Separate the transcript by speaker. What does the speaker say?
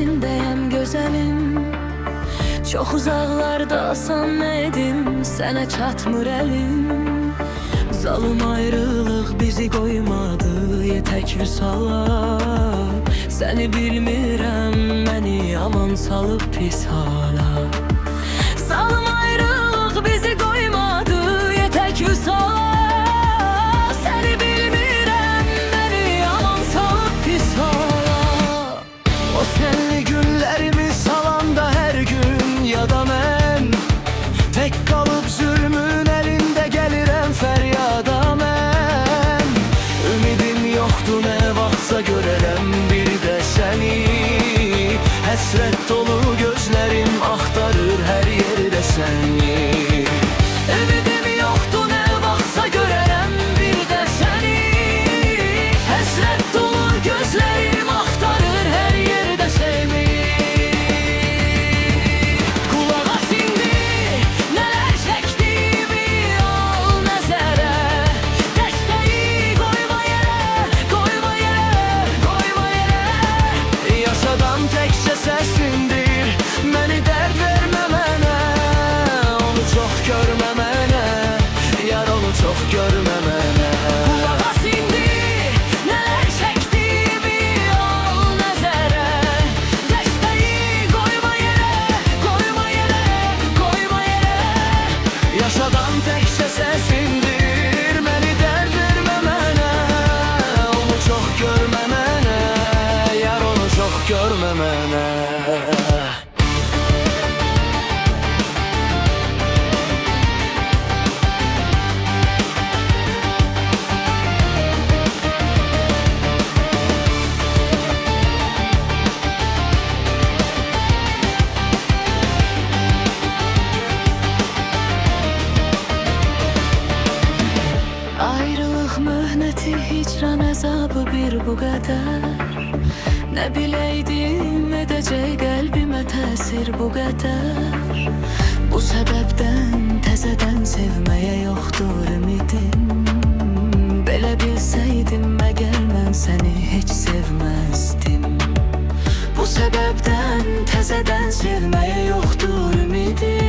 Speaker 1: sənindəyəm gözəlim. Çox uzaqlardasan edim, sənə çatmır əlim. Zalım ayrılıq bizi qoymadı yetək vüsala. Səni bilmirəm, məni yaman salıb pis hala. Zalım ayrılıq bizi qoymadı yetək vüsala. Səni bilmirəm, məni yaman salıb pis hala. O sənli günlərimi salanda hər gün yada mən, tək qalıb zülmün əlində gəlirəm fəryada mən. Ümidim yoxdur, nə vaxtsa görərəm bir də səni. Həsrət dolu gözlərim axtarır hər yerdə səni. Ümidim yoxdur, nə vaxtsa görərəm bir də səni. Həsrət dolu gözlərim axtarır hər yerdə səni. Görmə mənə. Qulaq as indi, nələr çəkdiyimi al nəzərə. Dəstəyi qoyma yerə, qoyma yerə, qoyma yerə. Yaşadan təkcə səsindir, məni dərd vermə mənə. Onu çox görmə mənə, yar onu çox görmə mənə. Ayrılıq möhnəti, hicran əzabı bir bu qədər. Nə biləydim edəcək qəlbimə təsir bu qədər. Bu səbəbdən təzədən sevməyə yoxdur ümidim. Belə bilsəydim məgər mən səni heç sevməzdim. Bu səbəbdən təzədən sevməyə yoxdur ümidim.